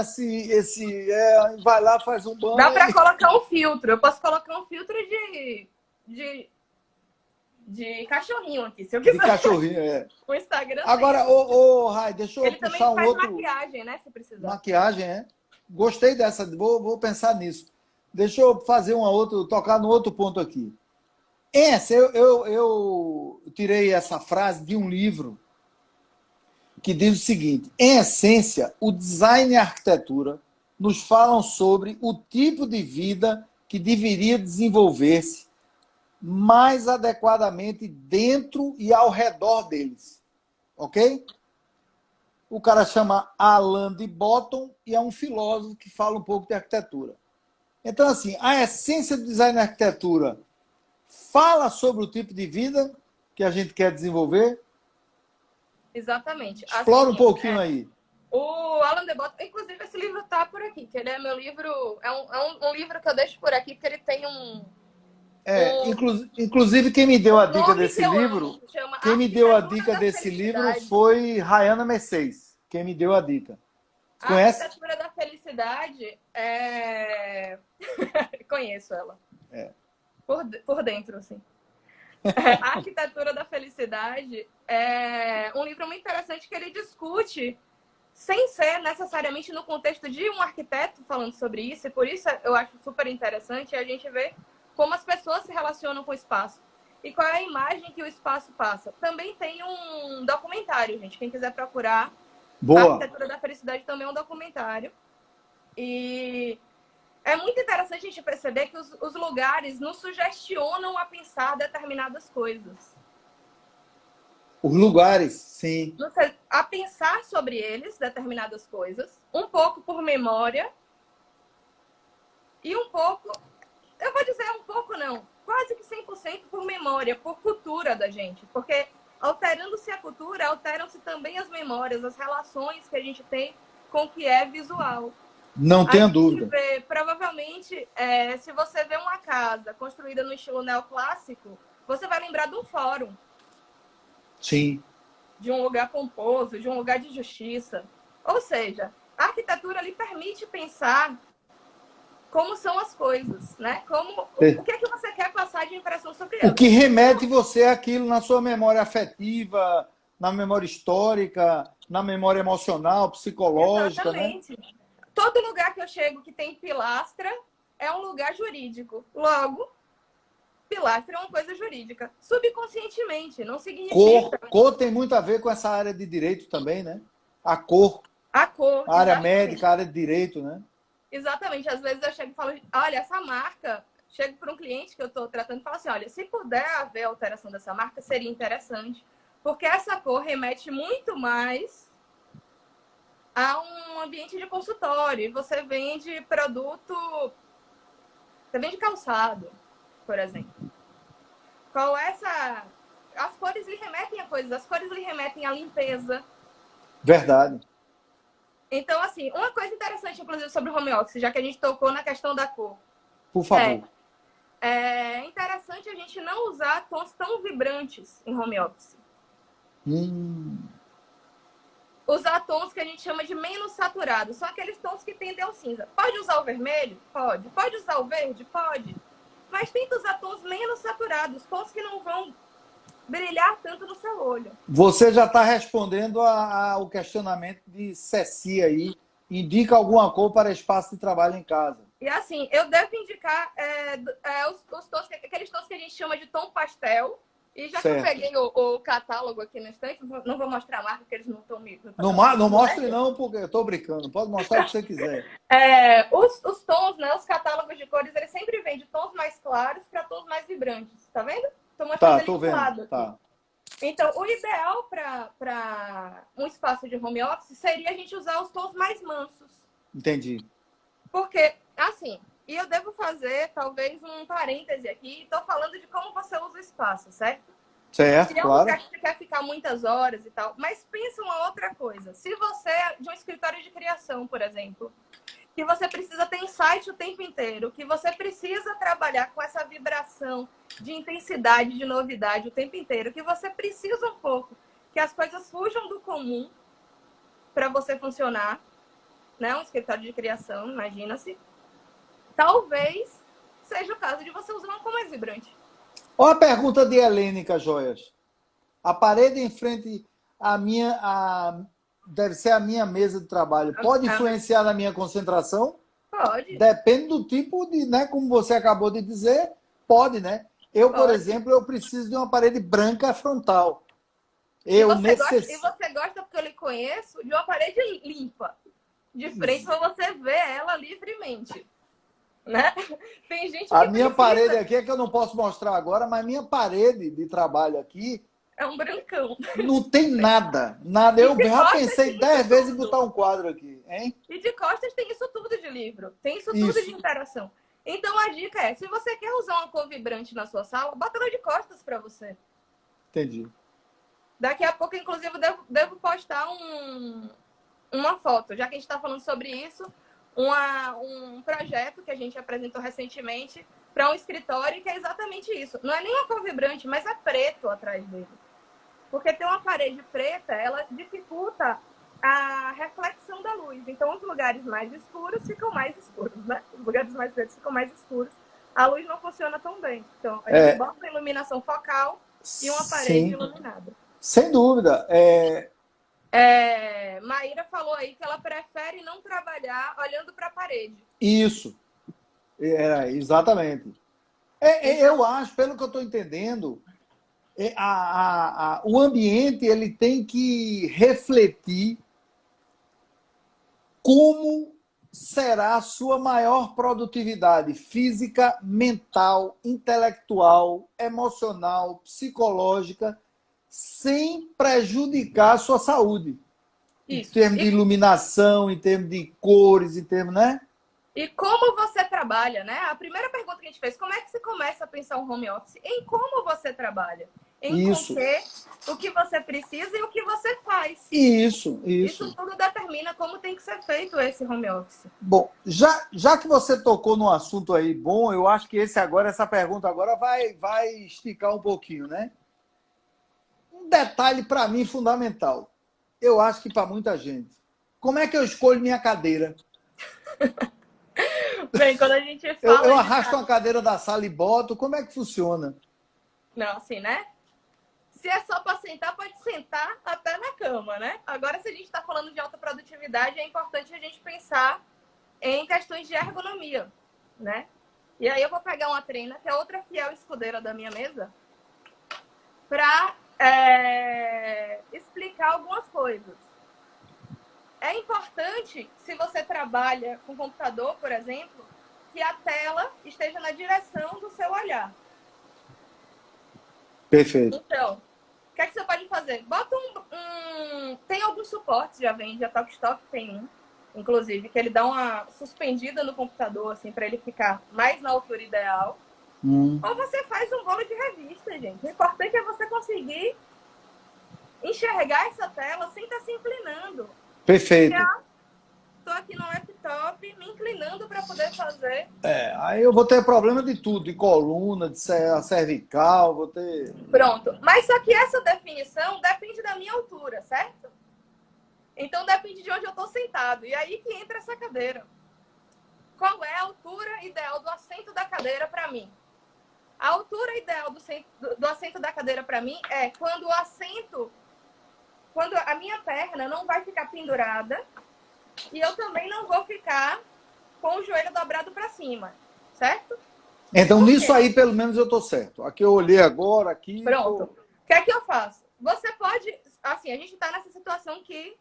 vai lá, faz um banner. Dá para colocar um filtro. Eu posso colocar um filtro de cachorrinho aqui, se eu quiser. De cachorrinho, O Instagram Agora, Rai, deixa eu puxar um outro... Ele também faz maquiagem, né, se precisar. Maquiagem, Gostei dessa, vou pensar nisso. Deixa eu fazer tocar no outro ponto aqui. Eu tirei essa frase de um livro que diz o seguinte: em essência, o design e a arquitetura nos falam sobre o tipo de vida que deveria desenvolver-se mais adequadamente dentro e ao redor deles. Ok? O cara chama Alain de Botton e é um filósofo que fala um pouco de arquitetura. Então, assim, a essência do design e arquitetura fala sobre o tipo de vida que a gente quer desenvolver. Exatamente. Explora um pouquinho aí. O Alain de Botton, inclusive esse livro está por aqui, que ele é meu livro, é um livro que eu deixo por aqui, porque ele tem inclusive, quem me deu a dica desse livro, foi Rayana Mercedes. Quem me deu a dica. Conhece? A Arquitetura da Felicidade Conheço ela. É. Por dentro, assim. A Arquitetura da Felicidade é um livro muito interessante que ele discute, sem ser necessariamente no contexto de um arquiteto falando sobre isso, e por isso eu acho super interessante a gente ver como as pessoas se relacionam com o espaço e qual é a imagem que o espaço passa. Também tem um documentário, gente. Quem quiser procurar, a Boa. Arquitetura da Felicidade também é um documentário. E é muito interessante a gente perceber que os lugares nos sugestionam a pensar determinadas coisas. Os lugares, sim. A pensar sobre eles, determinadas coisas, um pouco por memória e um pouco, eu vou dizer um pouco não, quase que 100% por memória, por cultura da gente. Porque alterando-se a cultura, alteram-se também as memórias, as relações que a gente tem com o que é visual. Não A tenha gente dúvida. vê, provavelmente, se você vê uma casa construída no estilo neoclássico, você vai lembrar de um fórum. Sim. De um lugar pomposo, de um lugar de justiça. Ou seja, a arquitetura lhe permite pensar como são as coisas, né? O que é que você quer passar de impressão sobre O elas. que remete você àquilo na sua memória afetiva, na memória histórica, na memória emocional, psicológica, né? Exatamente. Todo lugar que eu chego que tem pilastra é um lugar jurídico. Logo, pilastra é uma coisa jurídica. Subconscientemente, não significa. Cor tem muito a ver com essa área de direito também, né? A cor, A cor, a área exatamente. médica, a área de direito, né? Exatamente. Às vezes eu chego e falo, olha, essa marca... Chego para um cliente que eu estou tratando e falo assim, olha, se puder haver alteração dessa marca, seria interessante. Porque essa cor remete muito mais a um ambiente de consultório. E você vende produto... Você vende calçado, por exemplo. Qual é essa... As cores lhe remetem a coisas. As cores lhe remetem à limpeza. Verdade. Então, assim, uma coisa interessante, inclusive, sobre o home office, já que a gente tocou na questão da cor. Por favor. É interessante a gente não usar tons tão vibrantes em home office. Usar tons que a gente chama de menos saturados. São aqueles tons que tendem ao cinza. Pode usar o vermelho? Pode. Pode usar o verde? Pode. Mas tenta usar tons menos saturados. Tons que não vão brilhar tanto no seu olho. Você já está respondendo ao questionamento de Ceci aí. Indica alguma cor para espaço de trabalho em casa. E assim, eu devo indicar os tons, aqueles tons que a gente chama de tom pastel. E já certo. que eu peguei o catálogo aqui na estante, não vou mostrar a marca, porque eles não estão me... Não mostre não, porque eu estou brincando. Pode mostrar o que você quiser. Os tons, né, os catálogos de cores, eles sempre vêm de tons mais claros para tons mais vibrantes. Tá vendo? Estou mostrando Tô ele de lado aqui. Tá. Então, o ideal para um espaço de home office seria a gente usar os tons mais mansos. Entendi. Porque, assim, e eu devo fazer talvez um parêntese aqui, estou falando de como você usa o espaço, certo? Certo, Se é um claro. lugar que você quer ficar muitas horas e tal, mas pensa uma outra coisa. Se você é de um escritório de criação, por exemplo, que você precisa ter insight o tempo inteiro, que você precisa trabalhar com essa vibração de intensidade, de novidade o tempo inteiro, que você precisa um pouco que as coisas fujam do comum para você funcionar, né? Um escritório de criação, imagina-se. Talvez seja o caso de você usar uma cor mais vibrante. Olha a pergunta de Helênica Joias. A parede em frente à deve ser a minha mesa de trabalho. Pode influenciar na minha concentração? Pode. Depende do tipo de, né? Como você acabou de dizer, pode, né? Eu, por exemplo, eu preciso de uma parede branca frontal. E você gosta, porque eu lhe conheço, de uma parede limpa. De frente para você ver ela livremente. Né? Tem gente que a minha parede aqui é que eu não posso mostrar agora, mas minha parede de trabalho aqui é um brancão. Não tem nada. Eu já pensei 10 vezes em botar um quadro aqui, hein? E de costas tem isso tudo de livro. Tem isso tudo de interação. Então a dica é, se você quer usar uma cor vibrante na sua sala, bota ela de costas para você. Entendi. Daqui a pouco, inclusive, devo postar uma foto, já que a gente está falando sobre isso. Um projeto que a gente apresentou recentemente para um escritório que é exatamente isso. Não é nem uma cor vibrante, mas é preto atrás dele. Porque ter uma parede preta, ela dificulta a reflexão da luz. Então, os lugares mais escuros ficam mais escuros, né? Os lugares mais pretos ficam mais escuros. a luz não funciona tão bem. Então, a gente É, bota uma iluminação focal e uma parede sim, iluminada. sem dúvida. Maíra falou aí que ela prefere não trabalhar olhando para a parede. Isso, exatamente. Então, Eu acho, pelo que eu estou entendendo, o ambiente ele tem que refletir como será a sua maior produtividade física, mental, intelectual, emocional, psicológica, sem prejudicar a sua saúde. Em isso. termos de iluminação, em termos de cores, em termos, né? E como você trabalha, né? A primeira pergunta que a gente fez, como é que você começa a pensar um home office? Em como você trabalha. Em com Isso, o que você precisa e o que você faz. isso, Isso isso. tudo determina como tem que ser feito esse home office. Bom, já que você tocou no assunto aí bom, eu acho que essa pergunta agora vai esticar um pouquinho, né? Um detalhe para mim fundamental. Eu acho que para muita gente. Como é que eu escolho minha cadeira? Bem, quando a gente Eu fala de... arrasto uma cadeira da sala e boto. Como é que funciona? Não, assim, né? Se é só para sentar, pode sentar até na cama, né? Agora, se a gente está falando de alta produtividade, é importante a gente pensar em questões de ergonomia, né? E aí eu vou pegar uma treina, que é outra fiel escudeira da minha mesa, para explicar algumas coisas. É importante, se você trabalha com computador, por exemplo, que a tela esteja na direção do seu olhar. Perfeito. Então, o que é que você pode fazer? Bota tem alguns suportes, já vende, a Talkstock tem um, inclusive, que ele dá uma suspendida no computador, assim, para ele ficar mais na altura ideal. Ou você faz um bolo de revista, gente. O importante é você conseguir enxergar essa tela sem estar se inclinando. Perfeito. Estou aqui no laptop, me inclinando para poder fazer. Aí eu vou ter problema de tudo, de coluna, de cervical, vou ter. Pronto. Mas só que essa definição depende da minha altura, certo? Então depende de onde eu estou sentado. E aí que entra essa cadeira. Qual é a altura ideal do assento da cadeira para mim? A altura ideal do assento da cadeira para mim é quando a minha perna não vai ficar pendurada e eu também não vou ficar com o joelho dobrado para cima, certo? Então, nisso aí, pelo menos, eu estou certo. Aqui eu olhei agora, aqui. Pronto. O que é que eu faço? Você pode. Assim, a gente está nessa situação que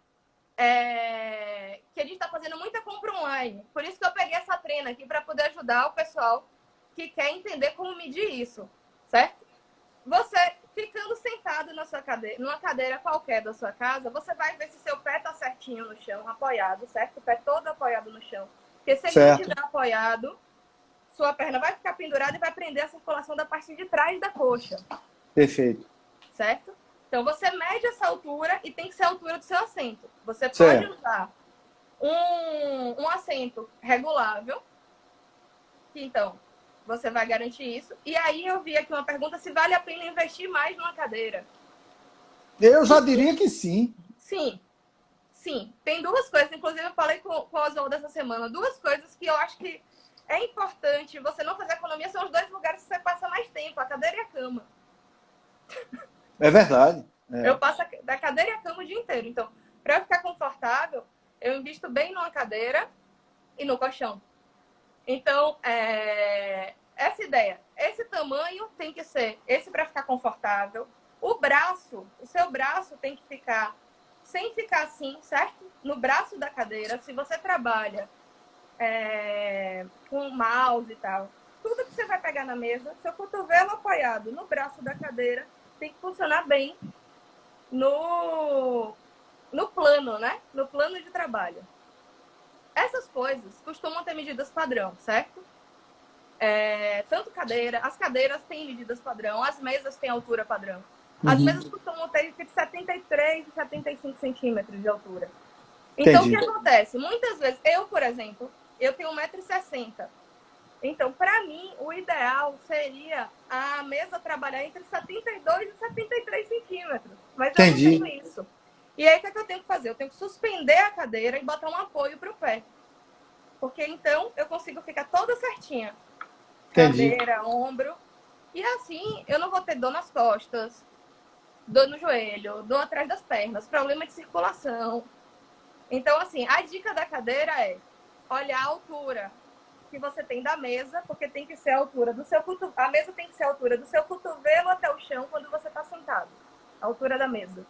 a gente está fazendo muita compra online. Por isso que eu peguei essa treina aqui para poder ajudar o pessoal que quer entender como medir isso, certo? Você ficando sentado na sua cadeira, numa cadeira qualquer da sua casa, você vai ver se seu pé está certinho no chão, apoiado, certo? O pé todo apoiado no chão. Porque se ele não estiver apoiado, sua perna vai ficar pendurada e vai prender a circulação da parte de trás da coxa. Perfeito. Certo? Então, você mede essa altura e tem que ser a altura do seu assento. Você pode usar um assento regulável, que então você vai garantir isso. E aí eu vi aqui uma pergunta se vale a pena investir mais numa cadeira. Eu já diria que sim. Sim. Sim. Tem duas coisas, inclusive eu falei com o Oswaldo essa semana, duas coisas que eu acho que é importante você não fazer economia, são os dois lugares que você passa mais tempo, a cadeira e a cama. É verdade. Eu passo da cadeira e a cama o dia inteiro. Então, para eu ficar confortável, eu invisto bem numa cadeira e no colchão. Então, essa ideia, esse tamanho tem que ser esse para ficar confortável. O seu braço tem que ficar sem ficar assim, certo? No braço da cadeira. Se você trabalha com mouse e tal, tudo que você vai pegar na mesa, seu cotovelo apoiado no braço da cadeira, tem que funcionar bem no plano, né? No plano de trabalho. Essas coisas costumam ter medidas padrão, certo? Tanto as cadeiras têm medidas padrão, as mesas têm altura padrão. As mesas costumam ter entre 73 e 75 centímetros de altura. Então, o que acontece? Muitas vezes, por exemplo, eu tenho 1,60 m. Então, para mim, o ideal seria a mesa trabalhar entre 72 e 73 centímetros. Mas eu não tenho isso. E aí, o que eu tenho que fazer? Eu tenho que suspender a cadeira e botar um apoio para o pé. Porque, então, eu consigo ficar toda certinha. Entendi. cadeira, ombro. E assim, eu não vou ter dor nas costas, dor no joelho, dor atrás das pernas, problema de circulação. Então, assim, a dica da cadeira é olhar a altura que você tem da mesa, porque tem que ser a altura do seu cotovelo. A mesa tem que ser a altura do seu cotovelo até o chão quando você está sentado. A altura da mesa.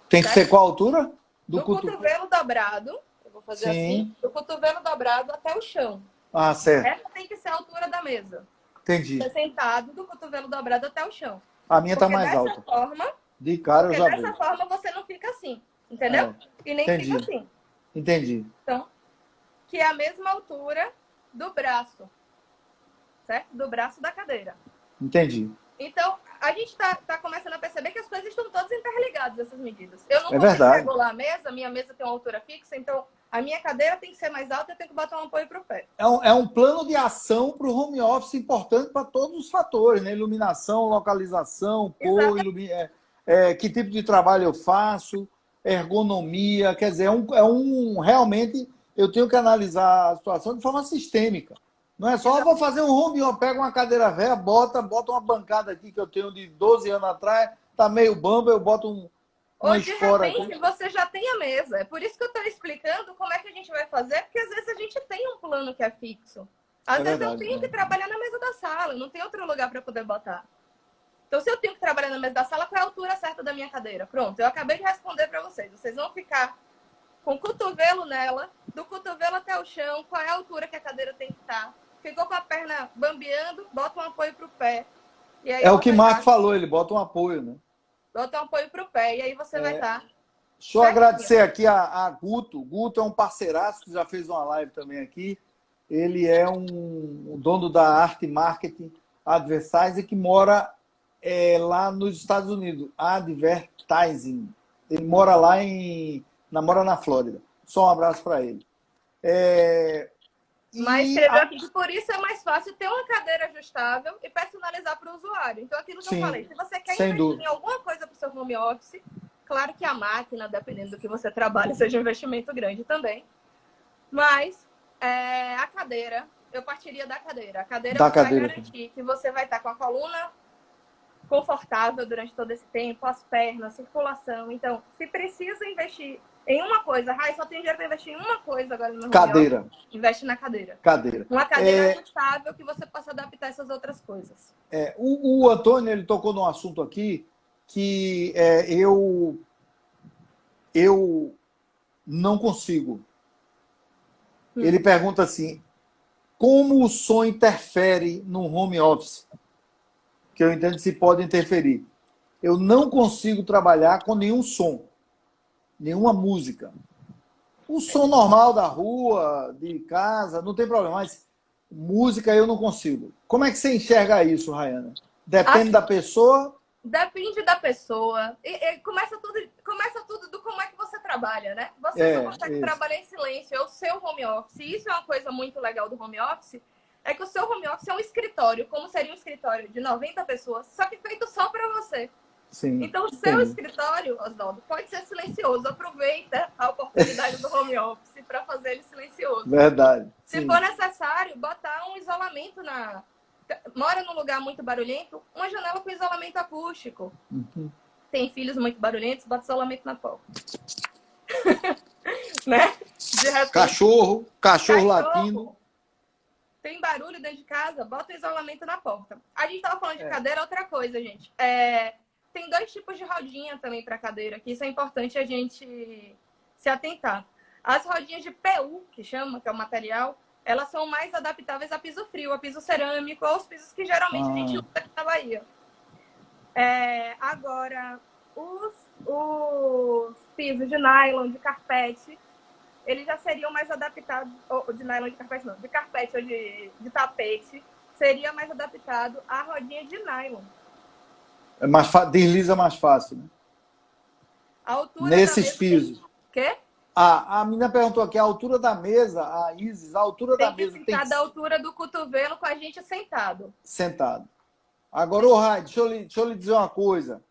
Tem que Certo? ser qual a altura? Do cotovelo dobrado, eu vou fazer assim, do cotovelo dobrado até o chão. Ah, certo. Essa tem que ser a altura da mesa. Entendi. Ser sentado do cotovelo dobrado até o chão. A minha tá Porque mais dessa alta. forma, De cara eu porque já dessa vi. forma você não fica assim, entendeu? E nem Entendi. fica assim. Entendi. Então, que é a mesma altura do braço, certo? Do braço da cadeira. Entendi. Então, a gente tá começando a perceber que as coisas estão todas interligadas, essas medidas. Eu não É consigo verdade. regular a mesa, minha mesa tem uma altura fixa, então a minha cadeira tem que ser mais alta, eu tenho que botar um apoio para o pé. É um plano de ação para o home office importante para todos os fatores, né? Iluminação, localização, cor, que tipo de trabalho eu faço, ergonomia, quer dizer, realmente eu tenho que analisar a situação de forma sistêmica. Não é só, vou fazer um home office, pego uma cadeira velha, bota uma bancada aqui que eu tenho de 12 anos atrás, tá meio bamba, eu boto uma Ou de espora repente aqui. você já tem a mesa. É por isso que eu estou explicando como é que a gente vai fazer, porque às vezes a gente tem um plano que é fixo. Às vezes verdade, eu tenho que trabalhar na mesa da sala, não tem outro lugar para poder botar. Então, se eu tenho que trabalhar na mesa da sala, qual é a altura certa da minha cadeira? Pronto, eu acabei de responder para vocês. Vocês vão ficar com o cotovelo nela, do cotovelo até o chão, qual é a altura que a cadeira tem que estar. Ficou com a perna bambeando, bota um apoio para o pé. E aí É o que o Marco falou, ele bota um apoio, né? Bota um apoio para o pé, e aí você vai estar. Deixa eu agradecer aqui a Guto. Guto é um parceiraço que já fez uma live também aqui. Ele é um dono da Arte Marketing Advertising que mora lá nos Estados Unidos. Advertising. Ele mora lá mora na Flórida. Só um abraço para ele. Mas escreveu aqui que por isso é mais fácil ter uma cadeira ajustável e personalizar para o usuário. Então, aquilo que eu falei, se você quer investir em alguma coisa para o seu home office, claro que a máquina, dependendo do que você trabalha, seja um investimento grande também. Mas a cadeira, eu partiria da cadeira. A cadeira vai garantir que você vai estar com a coluna confortável durante todo esse tempo, as pernas, circulação. Então, se precisa investir em uma coisa, só tem dinheiro para investir em uma coisa agora no cadeira. Home Office, investe na cadeira. Cadeira. Uma cadeira ajustável que você possa adaptar essas outras coisas. O Antônio, ele tocou num assunto aqui que eu não consigo. Ele pergunta assim, como o som interfere no home office? Que eu entendo se pode interferir. Eu não consigo trabalhar com nenhum som, nenhuma música. O som normal da rua, de casa, não tem problema, mas música eu não consigo. Como é que você enxerga isso, Rayana? Depende da pessoa? Depende da pessoa. E começa tudo do como é que você trabalha, né? Você só consegue trabalhar em silêncio, é o seu home office. E isso é uma coisa muito legal do home office, é que o seu home office é um escritório, como seria um escritório de 90 pessoas, só que feito só para você. Sim, então, o seu escritório, Oswaldo, pode ser silencioso. Aproveita a oportunidade do home office para fazer ele silencioso. Verdade. Se for necessário, botar um isolamento Mora num lugar muito barulhento, uma janela com isolamento acústico. Tem filhos muito barulhentos, bota isolamento na porta. Né? Cachorro latindo. Tem barulho dentro de casa, bota o isolamento na porta. A gente estava falando de cadeira, outra coisa, gente. Tem 2 tipos de rodinha também para cadeira, que isso é importante a gente se atentar. As rodinhas de PU, que chama, que é o material, elas são mais adaptáveis a piso frio, a piso cerâmico, ou os pisos que geralmente a gente usa aqui na Bahia. Agora, os pisos de nylon, de carpete, eles já seriam mais adaptados, ou de nylon de carpete não, de carpete ou de tapete, seria mais adaptado à rodinha de nylon. Desliza mais fácil, né? A altura nesses pisos. Quê? A menina perguntou aqui, a altura da mesa, a Isis, a altura da mesa tem que ficar da altura do cotovelo com a gente sentado. Sentado. Agora, Rai, deixa eu lhe dizer uma coisa.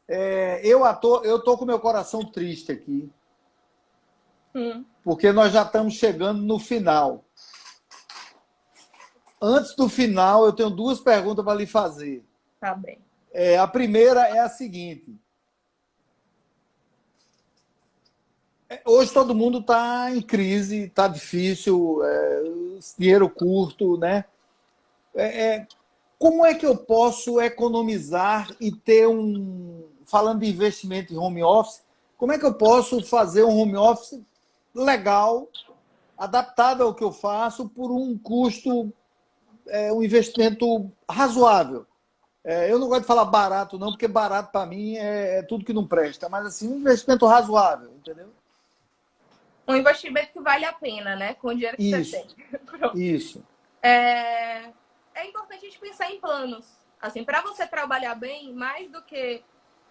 Eu tô com meu coração triste aqui. Porque nós já estamos chegando no final. Antes do final, eu tenho duas perguntas para lhe fazer. Tá bem. A primeira é a seguinte. Hoje todo mundo está em crise, está difícil, dinheiro curto, né? Como é que eu posso economizar e ter falando de investimento em home office, como é que eu posso fazer um home office legal, adaptado ao que eu faço, por um custo, um investimento razoável? Eu não gosto de falar barato, não, porque barato para mim é tudo que não presta, mas assim, um investimento razoável, entendeu? Um investimento que vale a pena, né? Com o dinheiro que você tem. Isso. É importante a gente pensar em planos. Assim, para você trabalhar bem, mais do que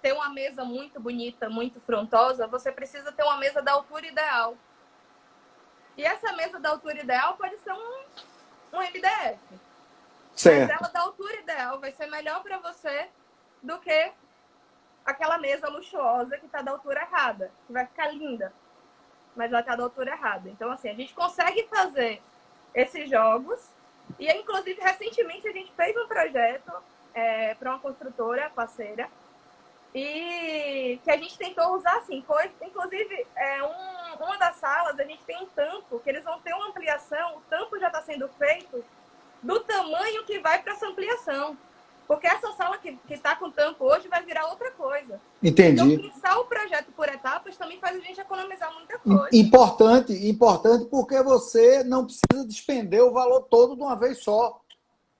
ter uma mesa muito bonita, muito frontosa, você precisa ter uma mesa da altura ideal. E essa mesa da altura ideal pode ser um MDF. Certo. Mas ela da altura ideal vai ser melhor para você do que aquela mesa luxuosa que está da altura errada, que vai ficar linda, mas ela está da altura errada. Então, assim, a gente consegue fazer esses jogos. E, inclusive, recentemente a gente fez um projeto para uma construtora parceira e que a gente tentou usar, assim, coisa. Inclusive, uma das salas, a gente tem um tampo, que eles vão ter uma ampliação, o tampo já está sendo feito do tamanho que vai para essa ampliação. Porque essa sala que está com tampo hoje vai virar outra coisa. Entendi. Então, pensar o projeto por etapas também faz a gente economizar muita coisa. Importante porque você não precisa despender o valor todo de uma vez só.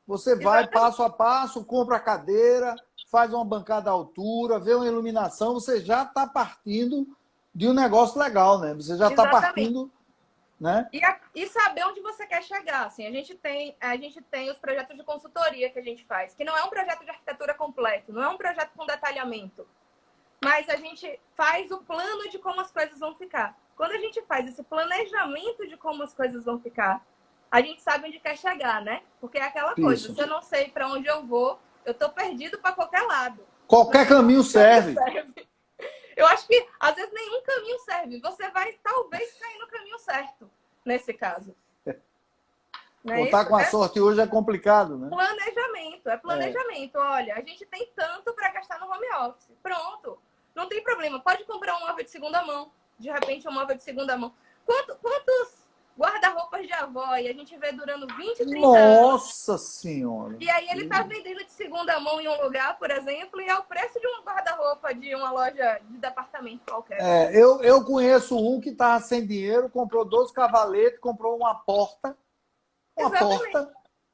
Você vai passo a passo, compra a cadeira, faz uma bancada à altura, vê uma iluminação, você já está partindo de um negócio legal, né? Você já está partindo... Né? E saber onde você quer chegar. Assim, a gente tem os projetos de consultoria que a gente faz, que não é um projeto de arquitetura completo, não é um projeto com detalhamento, mas a gente faz o plano de como as coisas vão ficar. Quando a gente faz esse planejamento de como as coisas vão ficar, a gente sabe onde quer chegar, né? Porque é aquela coisa, Isso. se eu não sei para onde eu vou, eu tô perdido para qualquer lado. Qualquer caminho serve. Eu acho que, às vezes, nenhum caminho serve. Você vai, talvez, cair no caminho certo, nesse caso. Contar com a sorte hoje é complicado, né? Planejamento. Olha, a gente tem tanto para gastar no home office. Pronto. Não tem problema. Pode comprar um móvel de segunda mão. De repente, um móvel de segunda mão. Quantos guarda-roupas de avó e a gente vê durando 20, 30 anos? Nossa Senhora! E aí ele tá vendendo de segunda mão em um lugar, por exemplo, e é o preço de um guarda-roupa de uma loja de departamento qualquer. Eu conheço um que estava sem dinheiro, comprou 12 cavaletes, comprou uma porta,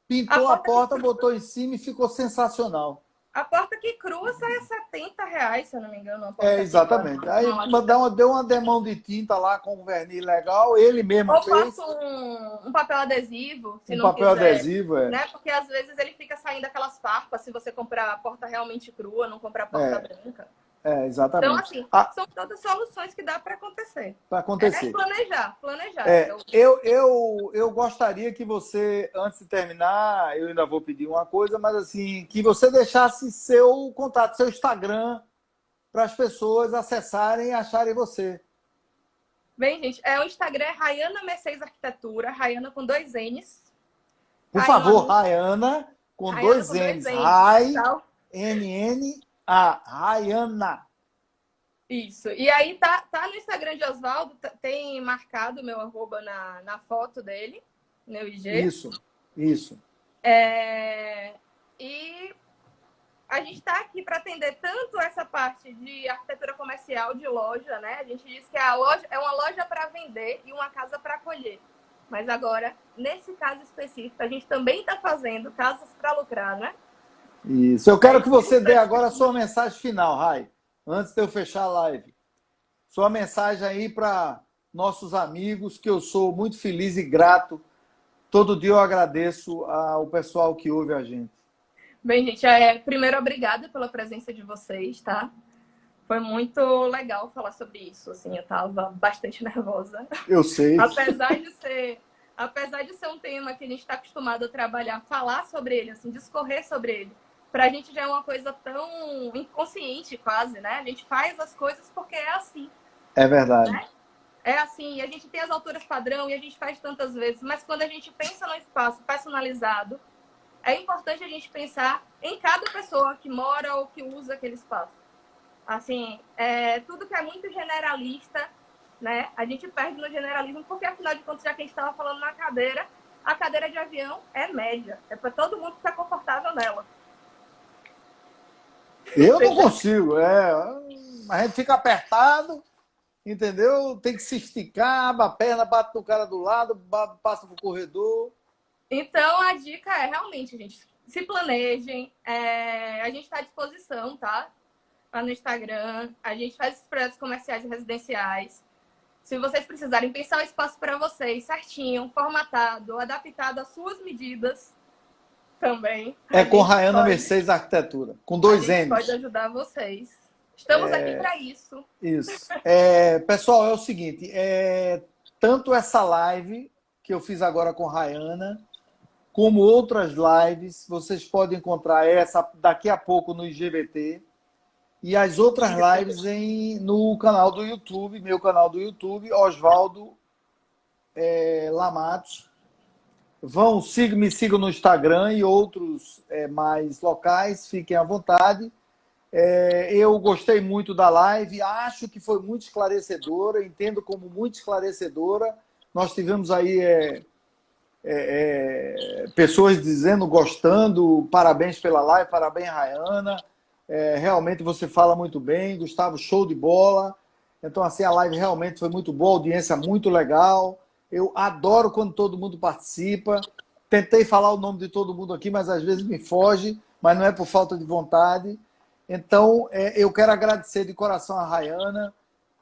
pintou a porta, botou em cima e ficou sensacional. A porta que crua sai a R$70, se eu não me engano. Exatamente. Aí deu uma demão de tinta lá com um verniz legal, ele mesmo fez. Ou passa um papel adesivo, se um não papel quiser, adesivo, né? Porque às vezes ele fica saindo aquelas farpas se você comprar a porta realmente crua, não comprar a porta branca. Exatamente. Então, assim, são todas soluções que dá para acontecer. Planejar. Eu gostaria que você, antes de terminar, eu ainda vou pedir uma coisa, mas assim, que você deixasse seu contato, seu Instagram, para as pessoas acessarem e acharem você. Bem, gente, o Instagram é Rayana Mercedes Arquitetura, Rayana com 2 N's. Por favor, Rayana com 2 N's. N-N-A, Rayana. Isso. E aí tá no Instagram de Oswaldo, tem marcado meu arroba na foto dele, meu IG. Isso. E a gente está aqui para atender tanto essa parte de arquitetura comercial, de loja, né? A gente diz que a loja é uma loja para vender e uma casa para acolher. Mas agora, nesse caso específico, a gente também está fazendo casas para lucrar, né? Isso. Eu quero que você dê agora a sua mensagem final, Rai, antes de eu fechar a live. Sua mensagem aí para nossos amigos, que eu sou muito feliz e grato. Todo dia eu agradeço ao pessoal que ouve a gente. Bem, gente, primeiro, obrigada pela presença de vocês, tá? Foi muito legal falar sobre isso, assim, eu tava bastante nervosa. Eu sei. Apesar de ser um tema que a gente está acostumado a trabalhar, falar sobre ele, assim, discorrer sobre ele, pra gente já é uma coisa tão inconsciente quase, né? A gente faz as coisas porque é assim. É verdade. Né? é assim, a gente tem as alturas padrão e a gente faz tantas vezes, mas quando a gente pensa no espaço personalizado, é importante a gente pensar em cada pessoa que mora ou que usa aquele espaço. Assim, tudo que é muito generalista, né? A gente perde no generalismo, porque afinal de contas, já que a gente estava falando na cadeira, a cadeira de avião é média. É para todo mundo ficar confortável nela. Eu não consigo. A gente fica apertado, entendeu? Tem que se esticar, abre a perna, bate no cara do lado, passa pro corredor. Então, a dica é realmente, gente, se planejem. A gente está à disposição, tá? Lá no Instagram. A gente faz esses projetos comerciais e residenciais. Se vocês precisarem pensar o espaço para vocês certinho, formatado, adaptado às suas medidas também. É com Rayana Mercedes Arquitetura, com 2 N's. Pode ajudar vocês. Estamos aqui para isso. Isso. Pessoal, é o seguinte, tanto essa live que eu fiz agora com Rayana, como outras lives, vocês podem encontrar essa daqui a pouco no IGVT e as outras lives no canal do YouTube, meu canal do YouTube, Oswaldo Lamatos. Me sigam no Instagram e outros mais locais, fiquem à vontade. Eu gostei muito da live, acho que foi muito esclarecedora, entendo como muito esclarecedora. Nós tivemos aí pessoas dizendo, gostando, parabéns pela live, parabéns, Rayana. Realmente você fala muito bem, Gustavo, show de bola. Então, assim, a live realmente foi muito boa, audiência muito legal. Eu adoro quando todo mundo participa. Tentei falar o nome de todo mundo aqui, mas às vezes me foge, mas não é por falta de vontade. Então, eu quero agradecer de coração a Rayana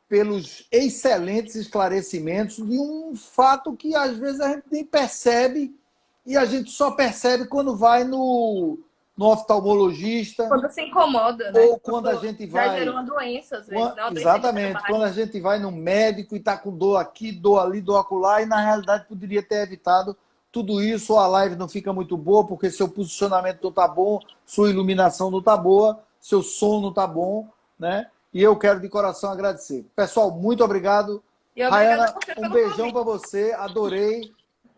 pelos excelentes esclarecimentos de um fato que às vezes a gente nem percebe e a gente só percebe quando vai no oftalmologista. Quando se incomoda, né? Ou quando a gente vai... Já gerou uma doença, às vezes. Exatamente. Quando a gente vai no médico e está com dor aqui, dor ali, dor acolá, e na realidade poderia ter evitado tudo isso, ou a live não fica muito boa, porque seu posicionamento não está bom, sua iluminação não está boa, seu som não está bom, né? E eu quero de coração agradecer. Pessoal, muito obrigado. Rayana, um beijão para você, adorei.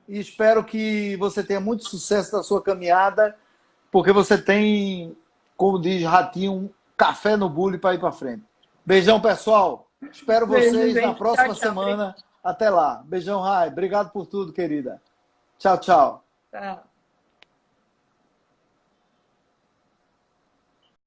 E espero que você tenha muito sucesso na sua caminhada, porque você tem, como diz Ratinho, um café no bule para ir para frente. Beijão, pessoal. Espero vocês na próxima semana. Até lá. Beijão, Ray. Obrigado por tudo, querida. Tchau, tchau. Tchau.